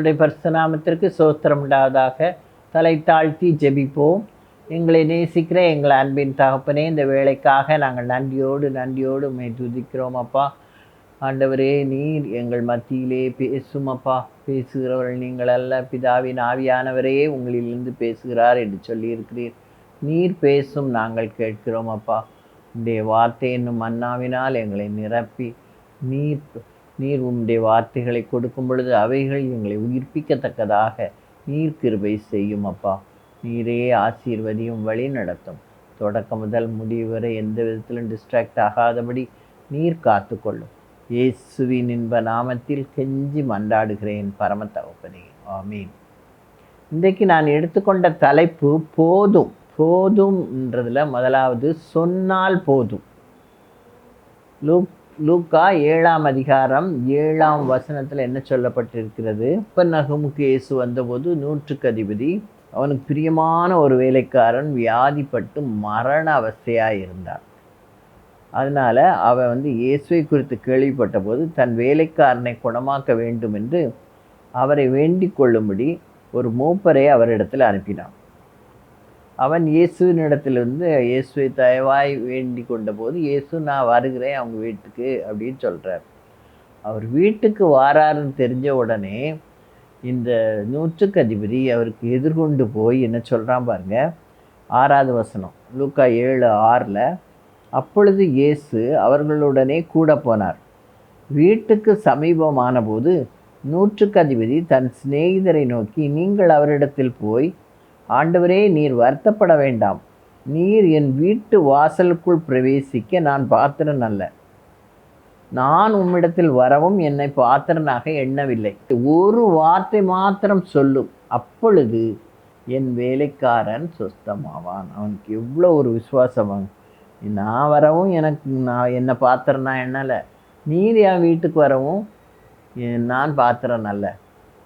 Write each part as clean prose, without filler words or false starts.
கர்த்தருடைய பரிசுத்த நாமத்திற்கு ஸ்தோத்திரம் உண்டாவதாக. தலை தாழ்த்தி ஜெபிப்போம். எங்களை நேசிக்கிற எங்கள் அன்பின் தகப்பனே, இந்த வேலைக்காக நாங்கள் நன்றியோடு உம்மை துதிக்கிறோம் அப்பா. ஆண்டவரே, நீர் எங்கள் மத்தியிலே பேசும் அப்பா. பேசுகிறவர்கள் நீங்கள் அல்ல, பிதாவின் ஆவியானவரே உங்களிலிருந்து பேசுகிறார் என்று சொல்லியிருக்கிறீர். நீர் பேசும், நாங்கள் கேட்கிறோம் அப்பா. உம்முடைய வார்த்தை என்னும் மன்னாவினால் எங்களை நிரப்பி நீர் உம்முடைய வார்த்தைகளை கொடுக்கும் பொழுது அவைகள் எங்களை உயிர்ப்பிக்கத்தக்கதாக நீர் கிருபை செய்யும் அப்பா. நீரே ஆசீர்வதியும், வழி நடத்தும். தொடக்கம் முதல் முடிவு வரை எந்த விதத்திலும் டிஸ்ட்ராக்ட் ஆகாதபடி நீர் காத்துக்கொள்ளும். இயேசுவின் இன்ப நாமத்தில் கெஞ்சி மன்றாடுகிறேன் பரம தகப்பனே, ஆமீன். இன்றைக்கு நான் எடுத்துக்கொண்ட தலைப்பு போதும்ன்றதுல முதலாவது சொன்னால் போதும். லூக்கா 7ஆம் அதிகாரம் 7ஆம் வசனத்தில் என்ன சொல்லப்பட்டிருக்கிறது? கப்பர்நகூமுக்கு இயேசு வந்தபோது நூற்றுக்கு அதிபதி, அவனுக்கு பிரியமான ஒரு வேலைக்காரன் வியாதிப்பட்டு மரண அவஸ்தையாக இருந்தான். அதனால் அவன் இயேசுவை குறித்து கேள்விப்பட்ட போது தன் வேலைக்காரனை குணமாக்க வேண்டும் என்று அவரை வேண்டிக் கொள்ளும்படி ஒரு மூப்பரை அவரிடத்தில் அனுப்பினான். அவன் இயேசுவினிடத்திலிருந்து இயேசுவை தயவாய் வேண்டி கொண்ட போது, இயேசு நான் வருகிறேன் அவங்க வீட்டுக்கு அப்படின்னு சொல்கிறார். அவர் வீட்டுக்கு வாராருன்னு தெரிஞ்ச உடனே இந்த நூற்றுக்கு அதிபதி அவருக்கு எதிர்கொண்டு போய் என்ன சொல்கிறான் பாருங்க. 6ஆவது வசனம், லூக்கா 7:6. அப்பொழுது இயேசு அவர்களுடனே கூட போனார். வீட்டுக்கு சமீபமான போது நூற்றுக்கு அதிபதி தன் சிநேகிதரை நோக்கி, நீங்கள் அவரிடத்தில் போய், ஆண்டவரே, நீர் வருத்தப்பட வேண்டாம். நீர் என் வீட்டு வாசலுக்குள் பிரவேசிக்க நான் பாத்திரன் அல்ல. நான் உம்மிடத்தில் வரவும் என்னை பாத்திரனாக எண்ணவில்லை. ஒரு வார்த்தை மாத்திரம் சொல்லும், அப்பொழுது என் வேலைக்காரன் சுஸ்தமாவான். அவனுக்கு எவ்வளோ ஒரு விசுவாசம்! நான் வரவும் நான் என்னை பாத்திரனா எண்ணலை, நீர் என் வீட்டுக்கு வரவும் நான் பாத்திரன் அல்ல.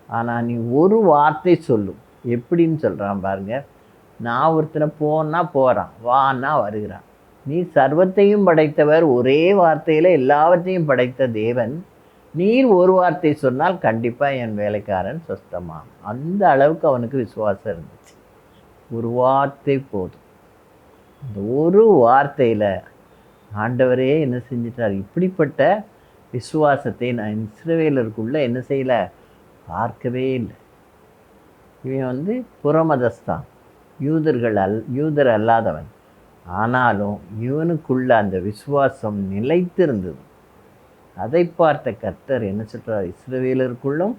ஆனால் நீ ஒரு வார்த்தை சொல்லும். எப்படின்னு சொல்கிறான் பாருங்க. நான் ஒருத்தனை போகிறான், வான்னா வருகிறான். நீ சர்வத்தையும் படைத்தவர், ஒரே வார்த்தையில் எல்லாவற்றையும் படைத்த தேவன். நீர் ஒரு வார்த்தை சொன்னால் கண்டிப்பாக என் வேலைக்காரன் சுஸ்தமான். அந்த அளவுக்கு அவனுக்கு விசுவாசம் இருந்துச்சு. ஒரு வார்த்தை போதும். அந்த ஒரு வார்த்தையில் ஆண்டவரே என்ன செஞ்சிட்டார்? இப்படிப்பட்ட விசுவாசத்தை நான் இஸ்ரவேலருக்குள்ளே என்ன செய்யலை, பார்க்கவே இல்லை. இவன் புறமதஸ்தான், யூதர் அல்லாதவன். ஆனாலும் இவனுக்குள்ள அந்த விசுவாசம் நிலைத்திருந்தது. அதை பார்த்த கர்த்தர் என்ன சொல்கிறார்? இஸ்ரவேலருக்குள்ளும்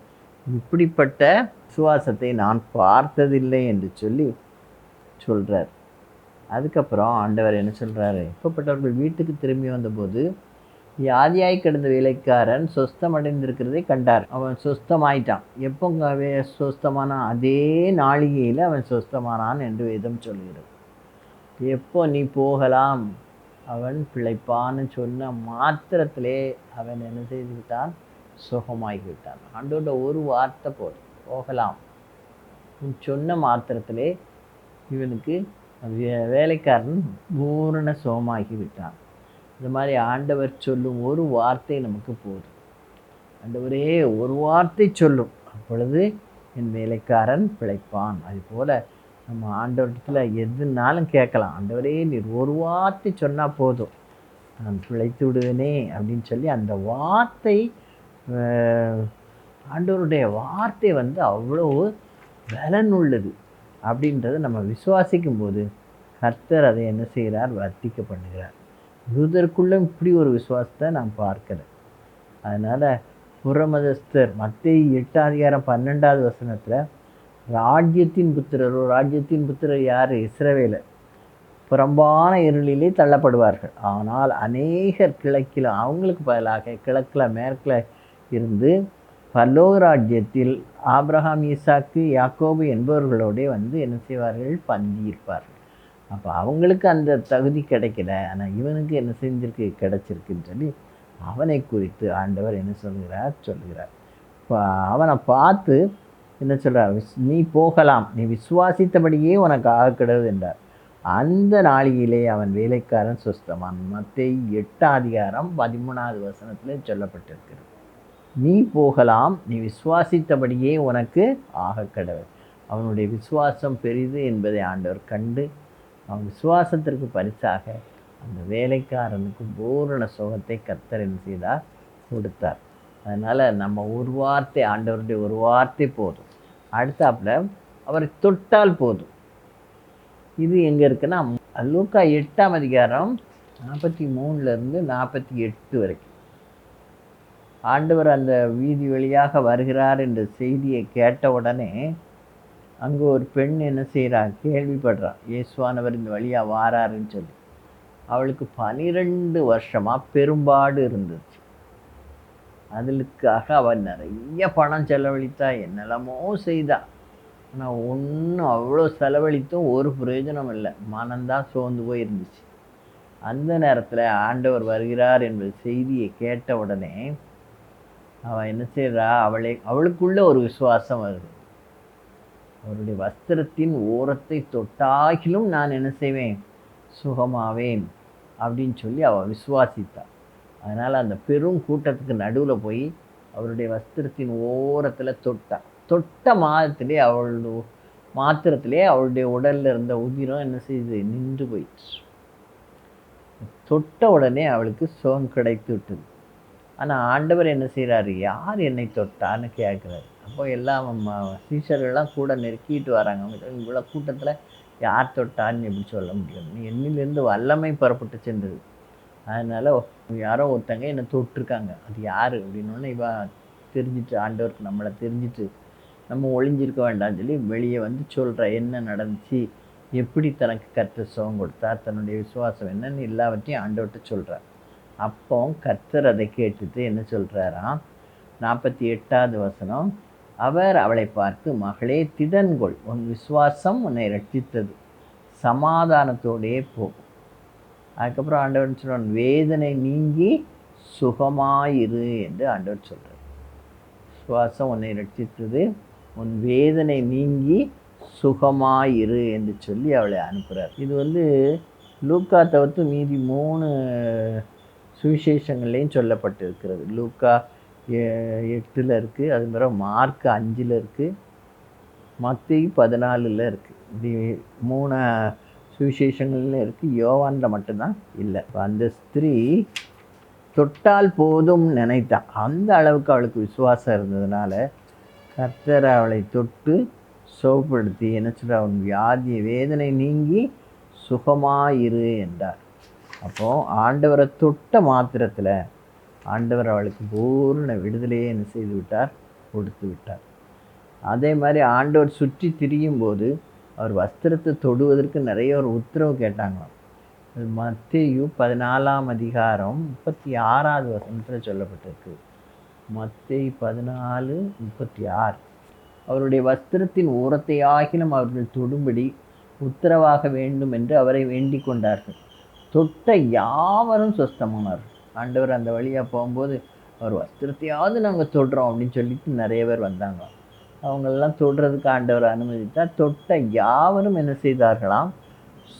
இப்படிப்பட்ட விசுவாசத்தை நான் பார்த்ததில்லை என்று சொல்கிறார். அதுக்கப்புறம் ஆண்டவர் என்ன சொல்கிறாரு? இப்பப்பட்டவர்கள் வீட்டுக்கு திரும்பி வந்தபோது வியாதியாய் கிடந்த வேலைக்காரன் சொஸ்தமடைந்திருக்கிறதை கண்டார். அவன் சொஸ்தமாயிட்டான். எப்போ சொஸ்தமானான்? அதே நாளிகையில் அவன் சொஸ்தமானான் என்று வேதம் சொல்கிறது. எப்போ நீ போகலாம், அவன் பிழைப்பான்னு சொன்ன மாத்திரத்திலே அவன் என்ன செய்து விட்டான்? சுகமாகிவிட்டான். ஆண்டோட ஒரு வார்த்தை போதும், போகலாம் சொன்ன மாத்திரத்திலே இவனுக்கு வேலைக்காரன் பூரண சுகமாகி விட்டான். இந்த மாதிரி ஆண்டவர் சொல்லும் ஒரு வார்த்தை நமக்கு போதும். ஆண்டவரே, ஒரு வார்த்தை சொல்லும், அப்பொழுது என் வேலைக்காரன் பிழைப்பான். அதுபோல் நம்ம ஆண்டவரத்தில் எதுனாலும் கேட்கலாம். ஆண்டவரே, நீர் ஒரு வார்த்தை சொன்னால் போதும், நான் பிழைத்து விடுவேனே அப்படின்னு சொல்லி அந்த வார்த்தை, ஆண்டவருடைய வார்த்தை அவ்வளோ பலன் உள்ளது அப்படின்றத நம்ம விசுவாசிக்கும் போது கர்த்தர் அதை என்ன செய்கிறார்? வர்த்திக்க பண்ணுகிறார். யூதருக்குள்ளும் இப்படி ஒரு விசுவாசத்தை நான் பார்க்கிறேன். அதனால் புறமதஸ்தர் மத்தேயு 8:12 வசனத்தில் ராஜ்யத்தின் புத்திரர் யார்? இஸ்ரவேலர் புறம்பான இருளிலே தள்ளப்படுவார்கள். ஆனால் அநேகர் கிழக்கில், அவங்களுக்கு பதிலாக கிழக்கில் மேற்கில் இருந்து பரலோக ராஜ்யத்தில் ஆபிரகாம், ஈசாக்கு, யாக்கோபு என்பவர்களோடே என்ன செய்வார்கள்? பந்தியிருப்பார்கள். அப்போ அவங்களுக்கு அந்த தகுதி கிடைக்கல, ஆனால் இவனுக்கு என்ன செஞ்சிருக்கு? கிடைச்சிருக்குன்னு சொல்லி அவனை குறித்து ஆண்டவர் என்ன சொல்கிறார்? இப்போ அவனை பார்த்து என்ன சொல்கிறார்? நீ போகலாம், நீ விசுவாசித்தபடியே உனக்கு ஆகக்கிடவு என்றார். அந்த நாளிலே அவன் வேலைக்காரன் சுஸ்தமான். மத்தேயு 8:13 சொல்லப்பட்டிருக்கிறது. நீ போகலாம், நீ விசுவாசித்தபடியே உனக்கு ஆகக்கடவது. அவனுடைய விசுவாசம் பெரிது என்பதை ஆண்டவர் கண்டு அவன் விசுவாசத்திற்கு பரிசாக அந்த வேலைக்காரனுக்கு பூரண சுகத்தை கர்த்தர் என்ன செய்தார்? கொடுத்தார். அதனால் நம்ம ஒரு வார்த்தை, ஆண்டவருடைய ஒரு வார்த்தை போதும். அடுத்தாப்புல அவரை தொட்டால் போதும். இது எங்கே இருக்குன்னா லூக்கா 8ஆம் அதிகாரம் 43 48 வரைக்கும். ஆண்டவர் அந்த வீதி வழியாக வருகிறார் என்ற செய்தியை கேட்ட உடனே அங்கே ஒரு பெண் என்ன செய்கிறா? கேள்விப்படுறா, இயேசுவானவர் இந்த வழியாக வாராருன்னு சொல்லி. அவளுக்கு 12 வருஷமாக பெரும்பாடு இருந்துச்சு. அதுக்காக அவள் நிறைய பணம் செலவழித்தா, என்னெல்லாமோ செய்தா. ஆனால் ஒன்றும் அவ்வளோ செலவழித்தும் ஒரு பிரயோஜனம் இல்லை. மனம்தான் சோர்ந்து போய் இருந்துச்சு. அந்த நேரத்தில் ஆண்டவர் வருகிறார் என்ற செய்தியை கேட்ட உடனே அவள் என்ன செய்கிறா? அவளுக்குள்ள ஒரு விசுவாசம் வருது. அவருடைய வஸ்திரத்தின் ஓரத்தை தொட்டாகிலும் நான் என்ன செய்வேன்? சுகமாவேன் அப்படின்னு சொல்லி அவள் விசுவாசித்தாள். அதனால் அந்த பெரும் கூட்டத்துக்கு நடுவில் போய் அவருடைய வஸ்திரத்தின் ஓரத்தில் தொட்ட மாத்திரத்திலே அவளுடைய உடலில் இருந்த உதிரம் என்ன செய்யுது? நின்று போயிடுச்சு. தொட்ட உடனே அவளுக்கு சுகம் கிடைத்து விட்டது. ஆனால் ஆண்டவர் என்ன செய்கிறாரு? யார் என்னை தொட்டான்னு கேட்குறாரு. அப்போ எல்லாம் சீஷர்கள்லாம் கூட நெருக்கிட்டு வராங்க. அவங்க இவ்வளோ கூட்டத்தில் யார் தொட்டான்னு எப்படி சொல்ல முடியும்? நீ என்னிலேருந்து வல்லமை புறப்பட்டு சென்றது. அதனால் யாரோ ஒருத்தங்க என்னை தொட்டிருக்காங்க, அது யார் அப்படின்னோடனே தெரிஞ்சிட்டு, ஆண்டவருக்கு நம்மளை தெரிஞ்சிட்டு நம்ம ஒளிஞ்சிருக்க வேண்டாம்னு சொல்லி வெளியே வந்து சொல்கிற என்ன நடந்துச்சு, எப்படி தனக்கு கர்த்தர் சுகம் கொடுத்தார், தன்னுடைய விசுவாசம் என்னன்னு எல்லாவற்றையும் ஆண்டவர்கிட்ட சொல்கிறார். அப்போ கர்த்தர் அதை கேட்டுட்டு என்ன சொல்கிறாராம்? 48வது வசனம், அவர் அவளை பார்த்து, மகளே திடன்கொள், உன் விசுவாசம் உன்னை ரட்சித்தது, சமாதானத்தோடே போ. அதுக்கப்புறம் ஆண்டவர் சொல்கிறான், வேதனை நீங்கி சுகமாயிரு என்று ஆண்டவர் சொல்கிறார். விசுவாசம் உன்னை ரட்சித்தது, உன் வேதனை நீங்கி சுகமாயிரு என்று சொல்லி அவளை அனுப்புகிறார். இது லூக்கா தவிர்த்து மீதி 3 சுவிசேஷங்கள்லேயும் சொல்லப்பட்டிருக்கிறது. லூக்கா 8 இருக்குது, அது மாதிரி மார்க் 5 இருக்குது, மத்தேயு 14 இருக்குது. இப்படி 3 சுவிசேஷங்கள்ல இருக்குது. யோவானில் மட்டும்தான் இல்லை. அந்த ஸ்திரீ தொட்டால் போதும் நினைத்தா. அந்த அளவுக்கு அவளுக்கு விசுவாசம் இருந்ததுனால கர்த்தர் அவளை தொட்டு சுகப்படுத்தி என்ன சொல்ற? அவன் வியாதிய வேதனை நீங்கி சுகமாயிரு என்றார். அப்போது ஆண்டவரை தொட்ட மாத்திரத்தில் ஆண்டவர் அவளுக்கு பூர்ண விடுதலையே என்ன செய்து விட்டார்? கொடுத்து விட்டார். அதே மாதிரி ஆண்டவர் சுற்றி திரியும் போது அவர் வஸ்திரத்தை தொடுவதற்கு நிறைய ஒரு உத்தரவு கேட்டாங்களாம். அது மத்தேயு 14ஆம் அதிகாரம் 36வது வசனத்தில் சொல்லப்பட்டிருக்கு. மத்தேயு 14:36. அவருடைய வஸ்திரத்தின் ஓரத்தை ஆகிலும் அவர்கள் தொடும்படி உத்தரவாக வேண்டும் என்று அவரை வேண்டிக் கொண்டார்கள். தொட்ட யாவரும் சொஸ்தமானார்கள். ஆண்டவர் அந்த வழியாக போகும்போது அவர் வஸ்திரத்தையாவது நாங்கள் தொடுறோம் அப்படின்னு சொல்லிட்டு நிறைய பேர் வந்தாங்க. அவங்களெல்லாம் தொடுறதுக்கு ஆண்டவர் அனுமதித்தார். தொட்ட யாவரும் என்ன செய்தார்களாம்?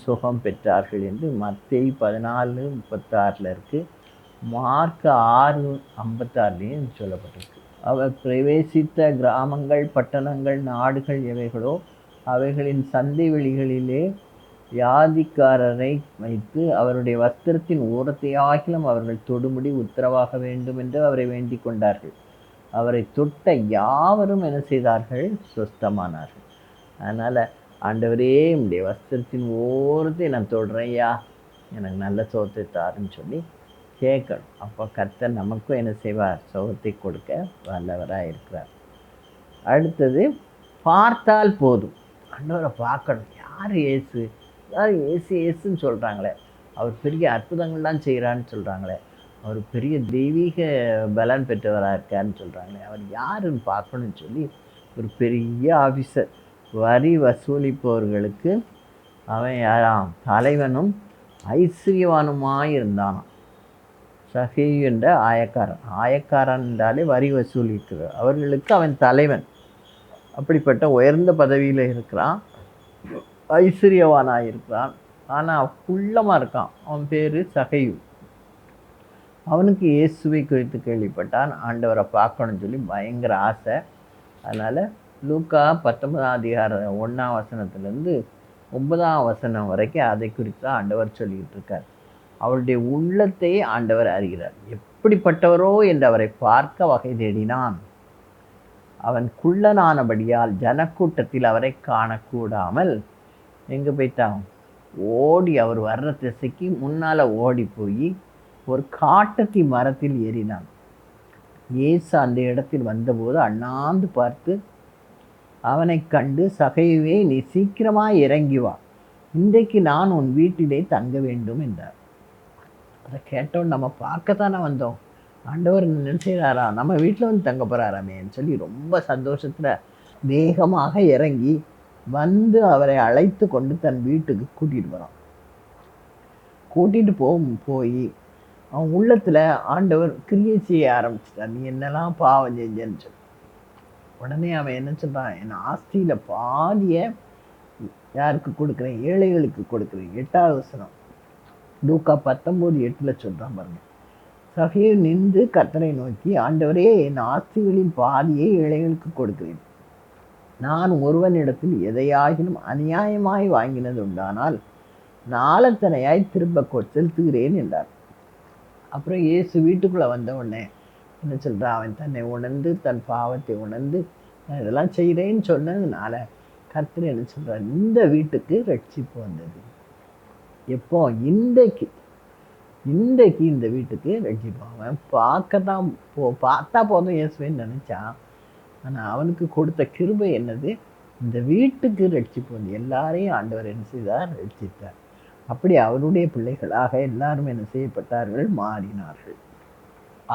சுகம் பெற்றார்கள் என்று மத்தேயு 14:36 இருக்குது. மார்க் 6:56 சொல்லப்பட்டிருக்கு. அவர் பிரவேசித்த கிராமங்கள், பட்டணங்கள், நாடுகள் எவைகளோ அவைகளின் சந்தை வெளிகளிலே வியாதிக்காரரை வைத்து அவருடைய வஸ்திரத்தின் ஓரத்தை ஆகிலும் அவர்கள் தொடும்படி உத்தரவாக வேண்டும் என்று அவரை வேண்டிக் கொண்டார்கள். அவரை தொட்ட யாவரும் என்ன செய்தார்கள்? சொஸ்தமானார்கள். அதனால் ஆண்டவரே, உடைய வஸ்திரத்தின் ஓரத்தை நான் தொடுறேயா, எனக்கு நல்ல சுகத்தை தாருன்னு சொல்லி கேட்கணும். அப்போ கர்த்தர் நமக்கும் என்ன செய்வார்? சுகத்தை கொடுக்க வல்லவராக இருக்கிறார். அடுத்தது, பார்த்தால் போதும். ஆண்டவரை பார்க்கணும். யார் இயேசு? யார் இயேசுன்னு சொல்கிறாங்களே, அவர் பெரிய அற்புதங்கள்லாம் செய்கிறான்னு சொல்கிறாங்களே, அவர் பெரிய தெய்வீக பலன் பெற்றவராக இருக்காருன்னு சொல்கிறாங்களே, அவர் யாருன்னு பார்க்கணுன்னு சொல்லி ஒரு பெரிய ஆஃபீஸர், வரி வசூலிப்பவர்களுக்கு அவன் யாராம்? தலைவனும் ஐஸ்வர்யவானுமாயிருந்தானாம். சகேயு என்ற ஆயக்காரன் என்றாலே வரி வசூலிக்கிறார். அவர்களுக்கு அவன் தலைவன். அப்படிப்பட்ட உயர்ந்த பதவியில் இருக்கிறான், ஐஸ்வர்யவானாக இருக்கிறான். ஆனால் குள்ளமாக இருக்கான். அவன் பேர் சகேயு. அவனுக்கு இயேசுவை குறித்து கேள்விப்பட்டான். ஆண்டவரை பார்க்கணும்னு சொல்லி பயங்கர ஆசை. அதனால் லூக்கா 19ஆம் அதிகாரம் 1ஆம் வசனத்துலேருந்து 9ஆம் வசனம் வரைக்கும் அதை குறித்து தான் ஆண்டவர் சொல்லிக்கிட்டு இருக்கார். அவருடைய உள்ளத்தை ஆண்டவர் அறிகிறார். எப்படிப்பட்டவரோ என்று அவரை பார்க்க வகை தேடினான். அவன் குள்ளனானபடியால் ஜனக்கூட்டத்தில் அவரை காணக்கூடாமல் எங்கே போயிட்டான்? ஓடி அவர் வர்ற திசைக்கு முன்னால் ஓடி போய் ஒரு காட்டத்தி மரத்தில் ஏறினான். இயேசு அந்த இடத்தில் வந்தபோது அண்ணாந்து பார்த்து அவனை கண்டு, சகையுவே, நீ சீக்கிரமாக இறங்கி வா, இன்றைக்கு நான் உன் வீட்டிலே தங்க வேண்டும் என்றார். அதை கேட்டோன்னு நம்ம பார்க்கத்தானே வந்தோம், ஆண்டவர் என்ன செய்கிறாரா, நம்ம வீட்டில் வந்து தங்க போகிறாராமேன்னு சொல்லி ரொம்ப சந்தோஷத்தில் வேகமாக இறங்கி வந்து அவரை அழைத்து கொண்டு தன் வீட்டுக்கு கூட்டிகிட்டு போகிறான். கூட்டிகிட்டு போய் அவன் உள்ளத்தில் ஆண்டவர் கிரியை செய்ய ஆரம்பிச்சிட்டார். நீ என்னெல்லாம் பாவம் செஞ்சேன்னு சொல்லி உடனே அவன் என்ன சொல்கிறான், என் ஆஸ்தியில் பாதியை யாருக்கு கொடுக்குறேன்? ஏழைகளுக்கு கொடுக்குறேன். 8ஆவது வசனம் லூக்கா 19:8 சொல்கிறான் பாருங்க. சகையை நின்று கர்த்தரை நோக்கி, ஆண்டவரே, என் ஆஸ்திகளின் பாதியை ஏழைகளுக்கு கொடுக்கிறேன். நான் ஒருவனிடத்தில் எதையாகிலும் அநியாயமாய் வாங்கினது உண்டானால் நாளத்தனையாய் திரும்ப செலுத்துகிறேன் என்றார். அப்புறம் இயேசு வீட்டுக்குள்ளே வந்த உடனே என்ன சொல்கிறான், அவன் தன்னை உணர்ந்து தன் பாவத்தை உணர்ந்து நான் இதெல்லாம் செய்கிறேன்னு சொன்னதுனால கர்த்தர் என்ன சொல்கிறார், இந்த வீட்டுக்கு ரட்சிப்பு வந்தது. எப்போ? இன்றைக்கு இந்த வீட்டுக்கு ரட்சிப்பு. அவன் பார்த்தா போதும் இயேசுவேன்னு நினச்சான். ஆனால் அவனுக்கு கொடுத்த கிருபை என்னது? இந்த வீட்டுக்கு ரட்சிப்பு வந்து எல்லாரையும் ஆண்டவர் என்ன செய்தார்? ரட்சித்தார். அப்படி அவருடைய பிள்ளைகளாக எல்லாரும் என்ன செய்யப்பட்டார்கள்? மாறினார்கள்.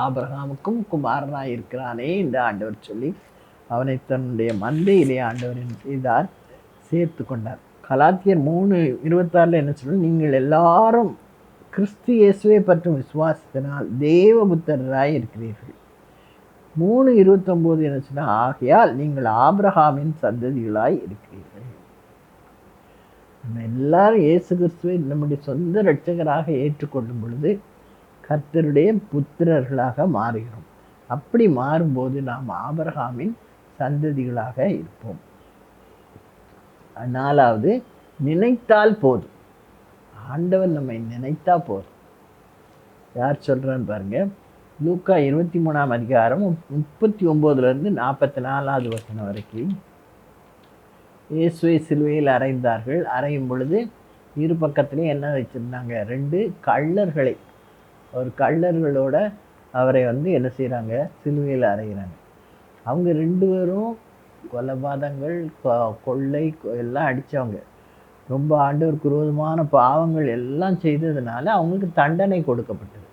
ஆபிரகாமுக்கும் குமாரனாய் இருக்கிறானே என்று ஆண்டவர் சொல்லி அவனை தன்னுடைய மந்தையிலே ஆண்டவர் என்ன செய்தார்? சேர்த்து கொண்டார். கலாத்தியர் 3:26 என்ன சொல்ல, நீங்கள் எல்லாரும் கிறிஸ்து இயேசுவை பற்றும் விசுவாசத்தினால் தேவபுத்திரராய் இருக்கிறீர்கள். 3:29 என்ன சொன்னால், ஆகையால் நீங்கள் ஆபிரகாமின் சந்ததிகளாய் இருக்கிறீர்கள். நம்ம எல்லாரும் இயேசு கிறிஸ்துவை நம்முடைய சொந்த இரட்சகராக ஏற்றுக்கொள்ளும் பொழுது கர்த்தருடைய புத்திரர்களாக மாறுகிறோம். அப்படி மாறும்போது நாம் ஆபிரகாமின் சந்ததிகளாக இருப்போம். 4வது, நினைத்தால் போதும். ஆண்டவர் நம்மை நினைத்தா போதும். யார் சொல்கிறான்னு பாருங்க. லூக்கா 23ஆம் அதிகாரம் 39 44வது வசனம் வரைக்கும். இயேசுவை சிலுவையில் அறைந்தார்கள். அறையும் பொழுது இரு பக்கத்துலேயும் என்ன வச்சுருந்தாங்க? 2 கள்ளர்களை, ஒரு கள்ளர்களோட அவரை என்ன செய்கிறாங்க? சிலுவையில் அறைகிறாங்க. அவங்க 2 பேரும் கொலைபாதங்கள், கொள்ளை எல்லாம் அடித்தவங்க. ரொம்ப ஆண்டவருக்கு விரோதமான பாவங்கள் எல்லாம் செய்ததுனால அவங்களுக்கு தண்டனை கொடுக்கப்பட்டது.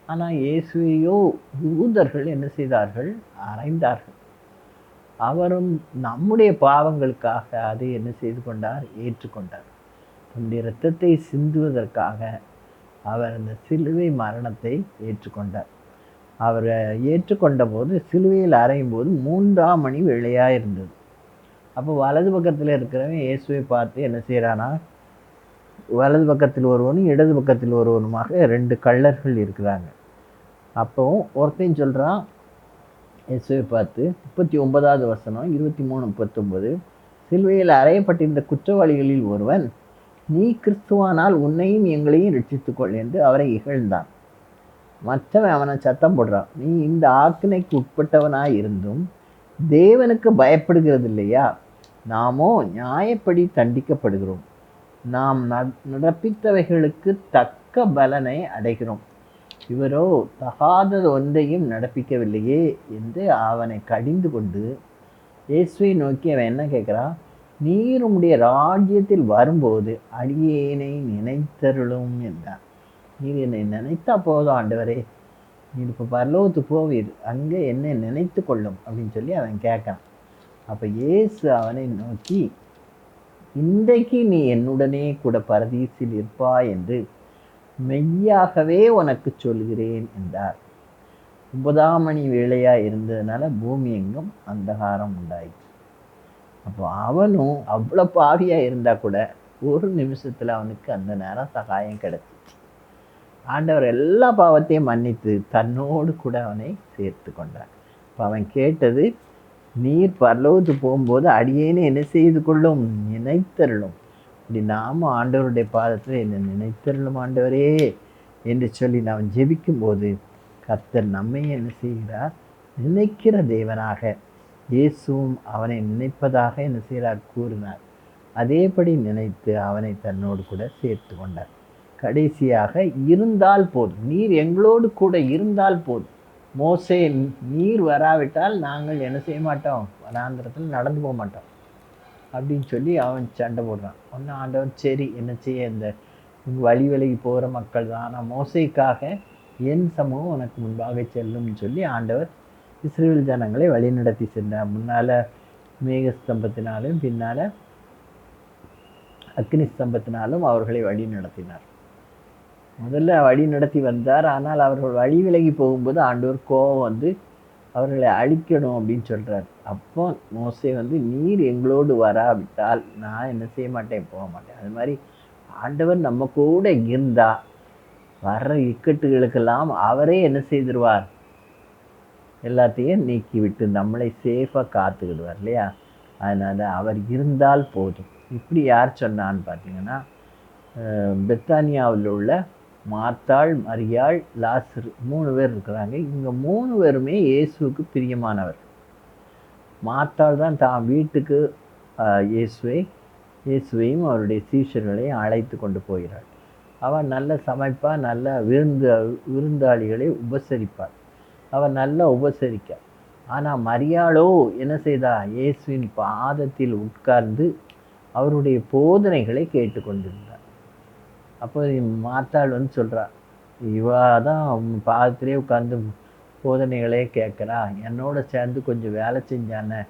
ஆனால் இயேசுவையோ யூதர்கள் என்ன செய்தார்கள்? அறைந்தார்கள். அவரும் நம்முடைய பாவங்களுக்காக அதை என்ன செய்து கொண்டார்? ஏற்றுக்கொண்டார். தன்னுடைய இரத்தத்தை சிந்துவதற்காக அவர் அந்த சிலுவை மரணத்தை ஏற்றுக்கொண்டார். அவரை ஏற்றுக்கொண்ட போது சிலுவையில் அறையும் போது 3ஆம் மணி வேளையாக இருந்தது. அப்போ வலது பக்கத்தில் இருக்கிறவன் இயேசுவை பார்த்து என்ன செய்கிறானா, வலது பக்கத்தில் ஒருவனும் இடது பக்கத்தில் ஒருவனுமாக 2 கள்ளர்கள் இருக்கிறாங்க. அப்போவும் ஒருத்தையும் சொல்கிறான் இயேசுவை பார்த்து, 39வது வசனம் 23-39, சிலுவையில் அறையப்பட்டிருந்த குற்றவாளிகளில் ஒருவன், நீ கிறிஸ்துவானால் உன்னையும் எங்களையும் ரட்சித்துக்கொள் என்று அவரை இகழ்ந்தான். மற்றவன் அவனை சத்தம் போடுறான், நீ இந்த ஆக்கினைக்கு உட்பட்டவனாய் இருந்தும் தேவனுக்கு பயப்படுகிறது இல்லையா? நாமோ நியாயப்படி தண்டிக்கப்படுகிறோம். நாம் நடப்பித்தவைகளுக்கு தக்க பலனை அடைகிறோம். இவரோ தகாதது ஒன்றையும் நடப்பிக்கவில்லையே என்று அவனை கடிந்து கொண்டு இயேசுவை நோக்கி அவன் என்ன கேட்குறான்? நீர் உம்முடைய ராஜ்யத்தில் வரும்போது அடியேனை நினைத்தருளும் என்றான். நீர் என்னை நினைத்தா போதும் ஆண்டவரே, நீர் இப்போ பரலோகத்துக்கு போவீர், அங்கே என்னை நினைத்து கொள்ளும் அப்படின்னு சொல்லி அவன் கேட்கான். அப்போ இயேசு அவனை நோக்கி, இன்றைக்கு நீ என்னுடனே கூட பரதீசில் இருப்பாய் என்று மெய்யாகவே உனக்கு சொல்கிறேன் என்றார். 9ஆம் மணி வேளையாக இருந்ததுனால பூமி எங்கும் அந்தகாரம் உண்டாயிடுச்சு. அப்போ அவனும் அவ்வளோ பாவியாக இருந்தால் கூட ஒரு நிமிஷத்தில் அவனுக்கு அந்த நேரம் சகாயம் கிடைச்சிச்சு. ஆண்டவர் எல்லா பாவத்தையும் மன்னித்து தன்னோடு கூட அவனை சேர்த்து கொண்டார். இப்போ அவன் கேட்டது, நீர் பரலோகத்துக்கு போகும்போது அடியேனே என்ன செய்து கொள்ளும், நினைத்தருளும். இப்படி நாம ஆண்டவருடைய பாதத்தில் என்னை நினைத்தருளும் ஆண்டவரே என்று சொல்லி நாம் ஜெபிக்கும்போது கர்த்தர் நம்மை என்ன செய்கிறார், நினைக்கிற தேவனாக, இயேசுவும் அவனை நினைப்பதாக என்ன செய்கிறார், கூறினார். அதேபடி நினைத்து அவனை தன்னோடு கூட சேர்த்து கொண்டார். கடைசியாக இருந்தால் போதும், நீர் எங்களோடு கூட இருந்தால் போதும். மோசே, நீர் வராவிட்டால் நாங்கள் என்ன செய்ய மாட்டோம், வனாந்திரத்தில் நடந்து போக மாட்டோம் அப்படின்னு சொல்லி அவன் சண்டை போடுறான். ஒன்று ஆண்டவன் சரி என்ன செய்ய, இந்த வழி விலகி போகிற மக்கள் தான், ஆனால் மோசைக்காக என் சமூகம் உனக்கு முன்பாக செல்லும்னு சொல்லி ஆண்டவர் இஸ்ரவேல் ஜனங்களை வழிநடத்தி சென்றார். முன்னால் மேகஸ்தம்பத்தினாலும் பின்னால் அக்னி ஸ்தம்பத்தினாலும் அவர்களை வழி நடத்தினார். முதல்ல வழி நடத்தி வந்தார். ஆனால் அவர்கள் வழி விலகி போகும்போது ஆண்டவர் கோபம் வந்து அவர்களை அழிக்கணும் அப்படின்னு சொல்கிறார். அப்போ மோசே வந்து, நீர் எங்களோடு வராவிட்டால் நான் என்ன செய்ய மாட்டேன், போக மாட்டேன். அது மாதிரி ஆண்டவர் நம்ம கூட இருந்தா வர்ற இக்கட்டுகளுக்கெல்லாம் அவரே என்ன செய்திருவார், எல்லாத்தையும் நீக்கி விட்டு நம்மளை சேஃபாக காத்துக்கிடுவார் இல்லையா. அதனால் அவர் இருந்தால் போதும். இப்படி யார் சொன்னான்னு பார்த்தீங்கன்னா, பெத்தானியாவில் உள்ள மார்த்தாள், மரியாள், லாசரு 3 பேர் இருக்கிறாங்க. இவங்க 3 பேருமே இயேசுவுக்கு பிரியமானவர். மார்த்தாள் தான் தான் வீட்டுக்கு இயேசுவையும் அவருடைய சீஷர்களையும் அழைத்து கொண்டு போகிறாள். அவள் நல்ல சமைப்பாள், நல்ல விருந்தாளிகளை உபசரிப்பாள். அவள் நல்லா உபசரிக்க. ஆனால் மரியாளோ என்ன செய்தா, இயேசுவின் பாதத்தில் உட்கார்ந்து அவருடைய போதனைகளை கேட்டுக்கொண்டிருந்தார். அப்போ மார்த்தாள் வந்து சொல்கிறா, இவா தான் பாதத்திலே உட்கார்ந்து போதனைகளே கேட்குறா, என்னோட சேர்ந்து கொஞ்சம் வேலை செஞ்சானே,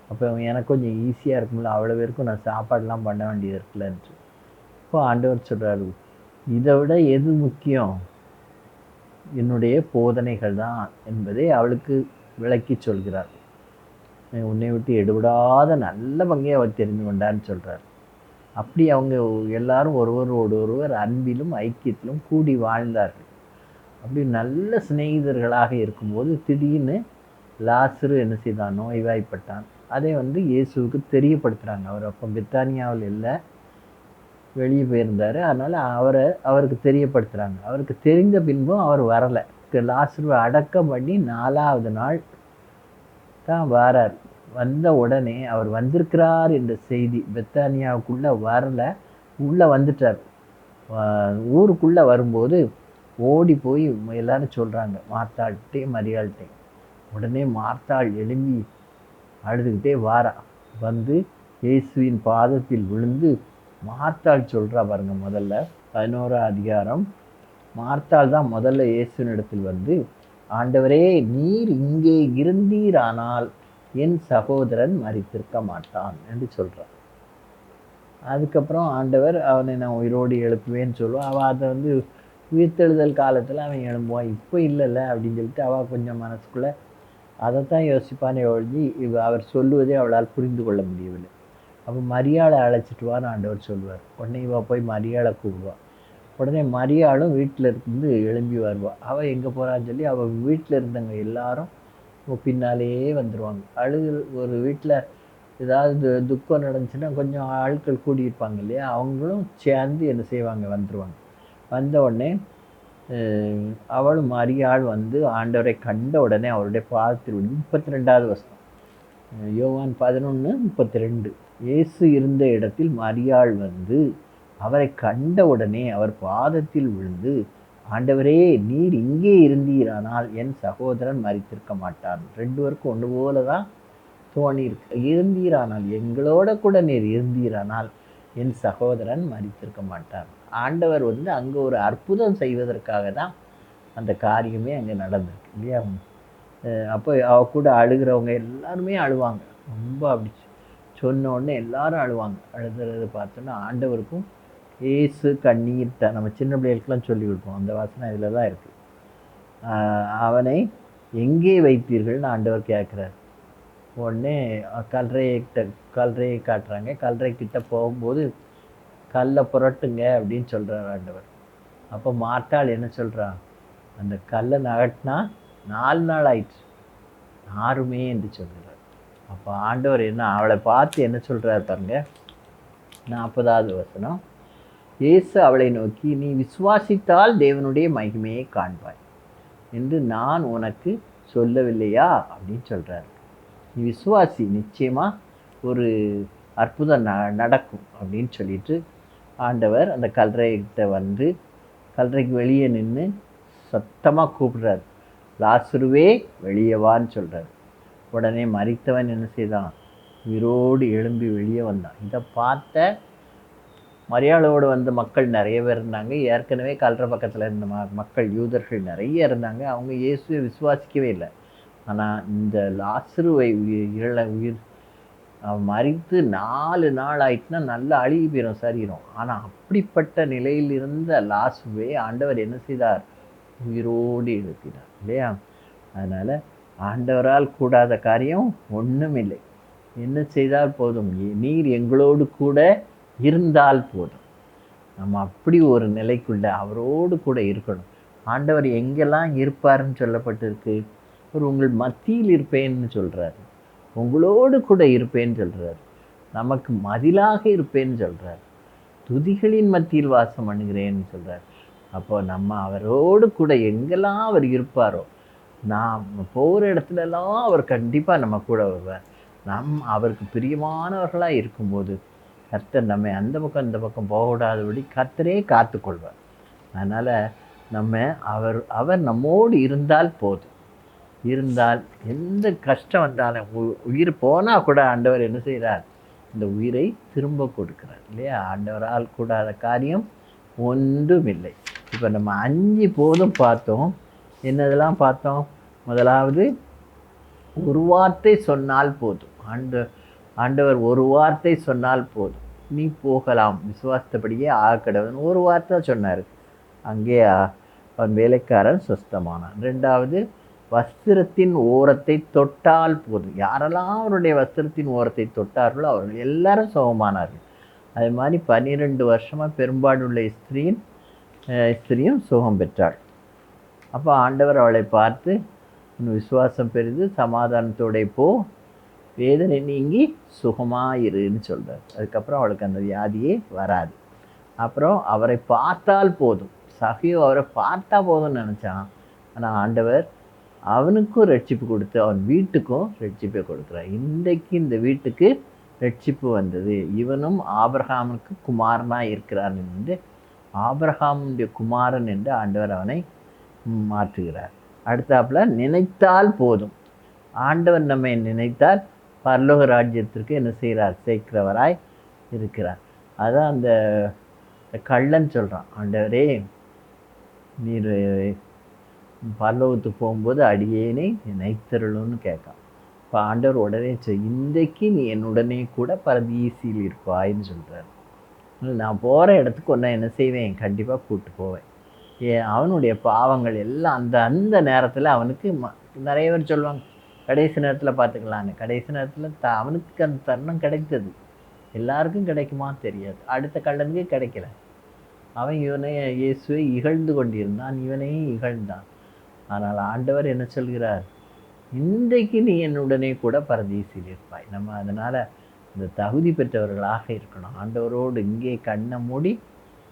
அப்போ எனக்கு கொஞ்சம் ஈஸியாக இருக்கும்ல, அவ்வளோ பேருக்கும் நான் சாப்பாடெலாம் பண்ண வேண்டியது இருக்குல்லன்ட்டு. இப்போ ஆண்டவர் சொல்கிறாரு, இதை விட எது முக்கியம், என்னுடைய போதனைகள் தான் என்பதை அவளுக்கு விளக்கி சொல்கிறார். உன்னை விட்டு எடுபடாத நல்ல பங்கை அவர் தெரிந்து கொண்டான்னு சொல்கிறார். அப்படி அவங்க எல்லாரும் ஒருவரோடு ஒருவர் அன்பிலும் ஐக்கியத்திலும் கூடி வாழ்ந்தார்கள். அப்படி நல்ல சிநேகிதர்களாக இருக்கும்போது திடீர்னு லாசரு என்ன செய்தான், நோய்வாய்ப்பட்டான். அதை வந்து இயேசுவுக்கு தெரியப்படுத்துகிறாங்க. அவர் அப்போ பெத்தானியாவில் இல்லை, வெளியே போயிருந்தார். அதனால் அவருக்கு தெரியப்படுத்துகிறாங்க. அவருக்கு தெரிந்த பின்பும் அவர் வரலை. லாசருவை அடக்கம் பண்ணி 4ஆவது நாள் தான் வரார். வந்த உடனே அவர் வந்திருக்கிறார் என்ற செய்தி பெத்தானியாவுக்குள்ளே வரல, உள்ளே வந்துட்டார். ஊருக்குள்ளே வரும்போது ஓடி போய் எல்லாரும் சொல்கிறாங்க மார்த்தாள்கிட்டே மரியாள்கிட்டே. உடனே மார்த்தாள் எழும்பி அழுதுகிட்டே வாரா. வந்து இயேசுவின் பாதத்தில் விழுந்து மார்த்தாள் சொல்கிறா பாருங்க. முதல்ல 11ஆம் அதிகாரம், மார்த்தாள் தான் முதல்ல இயேசுவினிடத்தில் வந்து, ஆண்டவரே, நீர் இங்கே இருந்தீரானால் என் சகோதரன் மரித்திருக்க மாட்டான் என்று சொல்கிறான். அதுக்கப்புறம் ஆண்டவர் அவனை நான் உயிரோடு எழுப்புவேன்னு சொல்லுவான். அவள் அதை வந்து உயிர்த்தெழுதல் காலத்தில் அவன் எழும்புவான், இப்போ இல்லைல்ல அப்படின்னு சொல்லிட்டு அவள் கொஞ்சம் மனசுக்குள்ளே அதைத்தான் யோசிப்பானே ஒழிஞ்சு அவர் சொல்லுவதே அவளால் புரிந்து கொள்ள முடியவில்லை. அப்போ மரியாளை அழைச்சிட்டு வான்னு ஆண்டவர் சொல்லுவார். உடனே இவள் போய் மரியாளை கூப்பிடுவாள். உடனே மரியாளும் வீட்டில் இருந்து எழும்பி வருவாள். அவள் எங்கே போகிறான்னு சொல்லி அவள் வீட்டில் இருந்தவங்க எல்லாரும் பின்னாலேயே வந்துடுவாங்க. ஒரு வீட்டில் ஏதாவது துக்கம் நடந்துச்சுன்னா கொஞ்சம் ஆட்கள் கூடியிருப்பாங்க இல்லையா, அவங்களும் சேர்ந்து என்ன செய்வாங்க, வந்துடுவாங்க. வந்த உடனே அவளும் மரியாள் வந்து ஆண்டவரை கண்ட உடனே அவருடைய பாதத்தில் 32வது வசனம், யோவான் 11:32, இயேசு இருந்த இடத்தில் மரியாள் வந்து அவரை கண்ட உடனே அவர் பாதத்தில் விழுந்து, ஆண்டவரே, நீர் இங்கே இருந்தீரானால் என் சகோதரன் மரித்திருக்க மாட்டான். 2 பேருக்கும் ஒன்று போல தான் தோணியிருக்கு. இருந்தீரானால், எங்களோட கூட நீர் இருந்தீரானால் என் சகோதரன் மரித்திருக்க மாட்டான். ஆண்டவர் வந்து அங்கே ஒரு அற்புதம் செய்வதற்காக தான் அந்த காரியமே அங்கே நடந்திருக்கு இல்லையா. அப்போ அவ கூட அழுகிறவங்க எல்லாருமே அழுவாங்க. ரொம்ப அப்படி சொன்ன உடனே எல்லாரும் அழுவாங்க. அழுதுறதை பார்த்தோன்னா ஆண்டவருக்கும் ஏசு கண்ணீர் நம்ம சின்ன பிள்ளைகளுக்கெல்லாம் சொல்லி கொடுப்போம். அந்த வாசனை இதில் தான் இருக்குது. அவனை எங்கே வைப்பீர்கள்னு ஆண்டவர் கேட்குறார். உடனே கல்லறையை காட்டுறாங்க. கல்லறை கிட்ட போகும்போது கல்லை புரட்டுங்க அப்படின்னு சொல்கிறார் ஆண்டவர். அப்போ மார்த்தாள் என்ன சொல்கிறா, அந்த கல்லை நகட்டினா 4 நாள் ஆயிடுச்சு, யாருமே என்று சொல்கிறார். அப்போ ஆண்டவர் என்ன அவளை பார்த்து என்ன சொல்கிறார் பாருங்க, 40வது வசனம். இயேசு அவளை நோக்கி, நீ விசுவாசித்தால் தேவனுடைய மகிமையை காண்பாய் என்று நான் உனக்கு சொல்லவில்லையா அப்படின்னு சொல்கிறார். நீ விசுவாசி, நிச்சயமாக ஒரு அற்புதம் நடக்கும் அப்படின்னு சொல்லிட்டு ஆண்டவர் அந்த கல்லறைகிட்ட வந்து கல்லறைக்கு வெளியே நின்று சத்தமாக கூப்பிடுறார், லாசருவே வெளியே வான்னு சொல்கிறார். உடனே மரித்தவன் என்ன செய்தான், உயிரோடு எழும்பி வெளியே வந்தான். இதை பார்த்த மரியாளோடு வந்த மக்கள் நிறைய பேர் இருந்தாங்க. ஏற்கனவே கல்லறை பக்கத்தில் இருந்த மக்கள் யூதர்கள் நிறைய இருந்தாங்க. அவங்க இயேசுவை விசுவாசிக்கவே இல்லை. ஆனால் இந்த லாசருவை உயிர் மரித்து 4 நாள் ஆயிட்டுனா நல்லா அழுகி போயிடும் சரீரம். ஆனால் அப்படிப்பட்ட நிலையில் இருந்த லாசருவை ஆண்டவர் என்ன செய்தார், உயிரோடு எழுப்பினார் இல்லையா. அதனால் ஆண்டவரால் கூடாத காரியம் ஒன்றும் இல்லை. என்ன செய்தால் போதும், நீர் எங்களோடு கூட இருந்தால் போதும். நம்ம அப்படி ஒரு நிலைக்குள்ள அவரோடு கூட இருக்கணும். ஆண்டவர் எங்கெல்லாம் இருப்பாருன்னு சொல்லப்பட்டிருக்கு, அவர் உங்கள் மத்தியில் இருப்பேன்னு சொல்கிறாரு, உங்களோடு கூட இருப்பேன்னு சொல்கிறார், நமக்கு மதிலாக இருப்பேன்னு சொல்கிறார், துதிகளின் மத்தியில் வாசம் பண்ணுகிறேன்னு சொல்கிறார். அப்போ நம்ம அவரோடு கூட எங்கெல்லாம் அவர் இருப்பாரோ, நாம் போகிற இடத்துலலாம் அவர் கண்டிப்பாக நம்ம கூட வருவார். அவருக்கு பிரியமானவர்களாக இருக்கும்போது கர்த்தர் நம்ம அந்த பக்கம் இந்த பக்கம் போகக்கூடாதபடி கர்த்தரே காத்துக்கொள்வார். அதனால் நம்ம அவர் நம்மோடு இருந்தால் போதும். இருந்தால் எந்த கஷ்டம் வந்தாலும் உயிர் போனால் கூட ஆண்டவர் என்ன செய்கிறார், இந்த உயிரை திரும்ப கொடுக்குறார் இல்லையா. ஆண்டவரால் கூடாத காரியம் ஒன்றும் இல்லை. இப்போ நம்ம 5 போதும் பார்த்தோம். என்னதெல்லாம் பார்த்தோம், முதலாவது ஒரு வார்த்தை சொன்னால் போதும். ஆண்டவர் ஒரு வார்த்தை சொன்னால் போதும், நீ போகலாம், விசுவாசத்தபடியே ஆகக்கடவுன்னு ஒரு வார்த்தை சொன்னார். அங்கே அவன் வேலைக்காரன் சுஸ்தமானான். 2வது, வஸ்திரத்தின் ஓரத்தை தொட்டால் போதும். யாரெல்லாம் அவருடைய வஸ்திரத்தின் ஓரத்தை தொட்டார்களோ அவர்கள் எல்லாரும் சுகமானார்கள். அதே மாதிரி 12 வருஷமாக பெரும்பாடுள்ள ஸ்திரியும் சுகம் பெற்றாள். அப்போ ஆண்டவர் அவளை பார்த்து, உன் விசுவாசம் பெரிது, சமாதானத்தோட போ, வேதனை நீங்கி சுகமாயிருன்னு சொல்கிறார். அதுக்கப்புறம் அவளுக்கு அந்த வியாதியே வராது. அப்புறம் அவரை பார்த்தால் போதும், சகையோ அவரை பார்த்தா போதும்னு நினச்சான். ஆனால் ஆண்டவர் அவனுக்கும் ரட்சிப்பு கொடுத்து அவன் வீட்டுக்கும் ரட்சிப்பை கொடுக்குறார். இன்றைக்கு இந்த வீட்டுக்கு ரட்சிப்பு வந்தது. இவனும் ஆபிரகாமுக்கு குமாரனாக இருக்கிறான் என்று, ஆபிரகாமுடைய குமாரன் என்று ஆண்டவர் அவனை மாற்றுகிறார். அடுத்தாப்புல நினைத்தால் போதும். ஆண்டவர் நம்மை நினைத்தால் பரலோக ராஜ்யத்திற்கு என்ன செய்கிறார், சேர்க்கிறவராய் இருக்கிறார். அதான் அந்த கள்ளன் சொல்கிறான், ஆண்டவரே நீர் பரலோகத்துக்கு போகும்போது அடியேனே நினைத்தருளும்னு கேட்கான். இப்போ ஆண்டவர் உடனே இன்றைக்கு நீ என்னுடனே கூட பரதீசியில் இருப்பாயின்னு சொல்கிறார். நான் போகிற இடத்துக்கு ஒன்றா என்ன செய்வேன், கண்டிப்பாக கூப்பிட்டு போவேன். அவனுடைய பாவங்கள் எல்லாம் அந்த நேரத்தில் அவனுக்கு நிறைய பேர் சொல்லுவாங்க, கடைசி நேரத்தில் பார்த்துக்கலான்னு. கடைசி நேரத்தில் அவனுக்கு அந்த தருணம் கிடைத்தது. எல்லாருக்கும் கிடைக்குமா தெரியாது. அடுத்த கள்ளனுக்கு கிடைக்கல. அவன் இயேசுவை இகழ்ந்து கொண்டிருந்தான், இவனையும் இகழ்ந்தான். ஆனால் ஆண்டவர் என்ன சொல்கிறார், இன்றைக்கு நீ என்னுடனே கூட பரதீசில் இருப்பாய். நம்ம அதனால் இந்த தகுதி பெற்றவர்களாக இருக்கணும். ஆண்டவரோடு இங்கே கண்ணை மூடி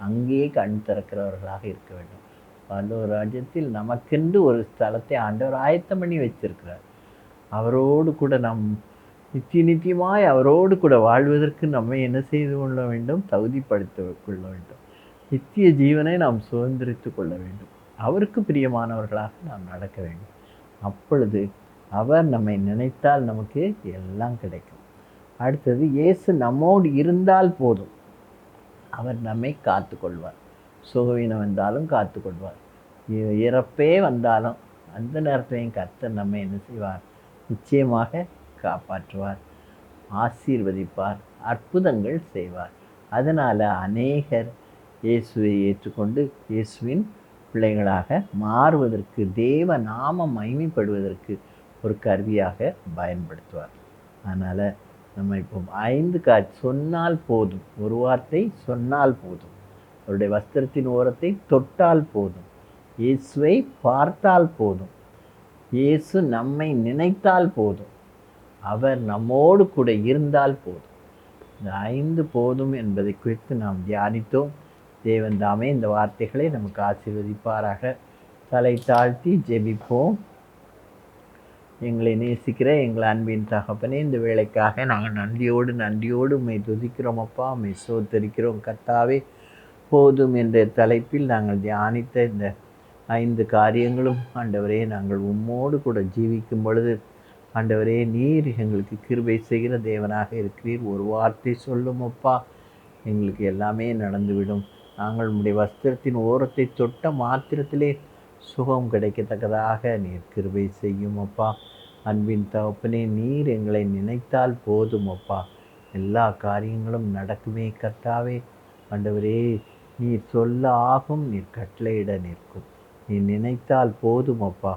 அங்கேயே கண் திறக்கிறவர்களாக இருக்க வேண்டும். பரலோக ராஜ்யத்தில் நமக்கென்று ஒரு ஸ்தலத்தை ஆண்டவர் ஆயத்தம் பண்ணி வச்சிருக்கிறார். அவரோடு கூட நித்தியமாய் அவரோடு கூட வாழ்வதற்கு நம்ம என்ன செய்து கொள்ள வேண்டும், தகுதிப்படுத்த கொள்ள வேண்டும். நித்திய ஜீவனை நாம் சுதந்திரித்து கொள்ள வேண்டும். அவருக்கு பிரியமானவர்களாக நாம் நடக்க வேண்டும். அப்பொழுது அவர் நம்மை நினைத்தால் நமக்கு எல்லாம் கிடைக்கும். அடுத்தது, இயேசு நம்மோடு இருந்தால் போதும், அவர் நம்மை காத்து கொள்வார். சுகவீனம் வந்தாலும் காத்து கொள்வார், இறப்பே வந்தாலும் அந்த நேரத்திலையும் கர்த்தர் நம்மை என்ன செய்வார், நிச்சயமாக காப்பாற்றுவார், ஆசீர்வதிப்பார், அற்புதங்கள் செய்வார். அதனால் அநேகர் இயேசுவை ஏற்றுக்கொண்டு இயேசுவின் பிள்ளைகளாக மாறுவதற்கு, தேவ நாமம் மகிமைப்படுவதற்கு ஒரு கருவியாக பயன்படுத்துவார். அதனால் நம்ம இப்போ 5 சொன்னால் போதும், ஒரு வார்த்தை சொன்னால் போதும், அவருடைய வஸ்திரத்தின் ஓரத்தை தொட்டால் போதும், இயேசுவை பார்த்தால் போதும், இயேசு நம்மை நினைத்தால் போதும், அவர் நம்மோடு கூட இருந்தால் போதும். இந்த 5 போதும் என்பதை குறித்து நாம் தியானித்தோம். தேவன் தாமே இந்த வார்த்தைகளை நமக்கு ஆசீர்வதிப்பாராக. தலை தாழ்த்தி ஜெபிப்போம். எங்களை நேசிக்கிற எங்கள் அன்பின் தகப்பனே, இந்த வேலைக்காக நாங்கள் நன்றியோடு உம்மை துதிக்கிறோம் அப்பா, உம்மை சோத்தரிக்கிறோம் கர்த்தாவே. போதும் என்ற தலைப்பில் நாங்கள் தியானித்த இந்த 5 காரியங்களும் ஆண்டவரே, நாங்கள் உம்மோடு கூட ஜீவிக்கும் பொழுது ஆண்டவரே, நீர் எங்களுக்கு கிருபை செய்கிற தேவனாக இருக்கிறீர். ஒரு வார்த்தை சொல்லும் அப்பா, எங்களுக்கு எல்லாமே நடந்துவிடும். நாங்கள் உம்முடைய வஸ்திரத்தின் ஓரத்தை தொட்ட மாத்திரத்திலே சுகம் கிடைக்கத்தக்கதாக நீர் கிருபை செய்யும் அப்பா. அன்பின் தகப்பனே, நீர் எங்களை நினைத்தால் போதும் அப்பா, எல்லா காரியங்களும் நடக்குமே கர்த்தாவே. ஆண்டவரே, நீர் சொல்ல ஆகும், நீர் கட்டளையிட நிற்கும். நீ நினைத்தால் போதும் அப்பா.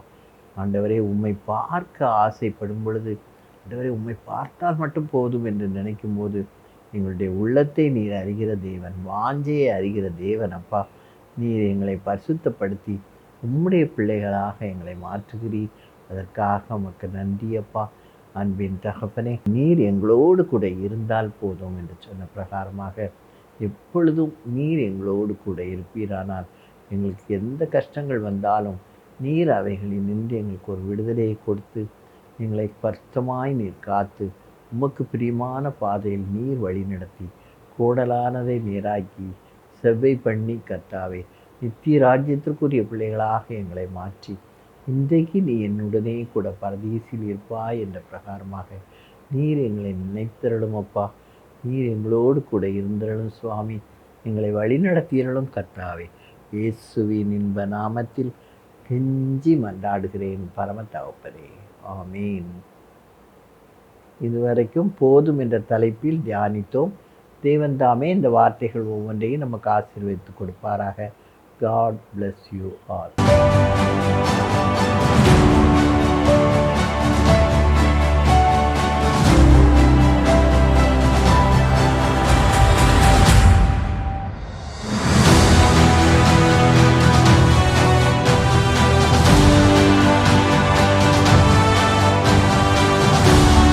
ஆண்டவரே, உம்மை பார்க்க ஆசைப்படும் பொழுது, ஆண்டவரே உம்மை பார்த்தால் மட்டும் போதும் என்று நினைக்கும் போது எங்களுடைய உள்ளத்தை நீர் அறிகிற தேவன், வாஞ்சையை அறிகிற தேவன் அப்பா. நீர் எங்களை பரிசுத்தப்படுத்தி உம்முடைய பிள்ளைகளாக எங்களை மாற்றுகிறீர். அதற்காக உமக்கு நன்றி அப்பா. அன்பின் தகப்பனே, நீர் எங்களோடு கூட இருந்தால் போதும் என்று சொன்ன பிரகாரமாக எப்பொழுதும் நீர் எங்களோடு கூட இருப்பீரானால் எங்களுக்கு எந்த கஷ்டங்கள் வந்தாலும் நீர் அவைகளில் நின்று எங்களுக்கு ஒரு விடுதலையை கொடுத்து எங்களை பரிசுத்தமாய் நீர் காத்து உமக்கு பிரியமான பாதையில் நீர் வழிநடத்தி கோடலானதை நீராக்கி செவ்வை பண்ணி கர்த்தாவே நித்திய ராஜ்யத்திற்குரிய பிள்ளைகளாக எங்களை மாற்றி இன்றைக்கு நீ என்னுடனே கூட பரதீசில் இருப்பாய் என்ற பிரகாரமாக நீர் எங்களை நினைத்திரளும் அப்பா. நீர் எங்களோடு கூட இருந்திரளும் சுவாமி. எங்களை வழிநடத்தியருளும் கர்த்தாவே. இயேசுவின் இன்ப நாமத்தில் கெஞ்சி மன்றாடுகிறேன் பரம தகப்பனே, ஆமீன். இதுவரைக்கும் போதும் என்ற தலைப்பில் தியானித்தோம். தேவன் தாமே இந்த வார்த்தைகள் ஒவ்வொன்றையும் நமக்கு ஆசீர்வதித்து கொடுப்பாராக. God bless you all.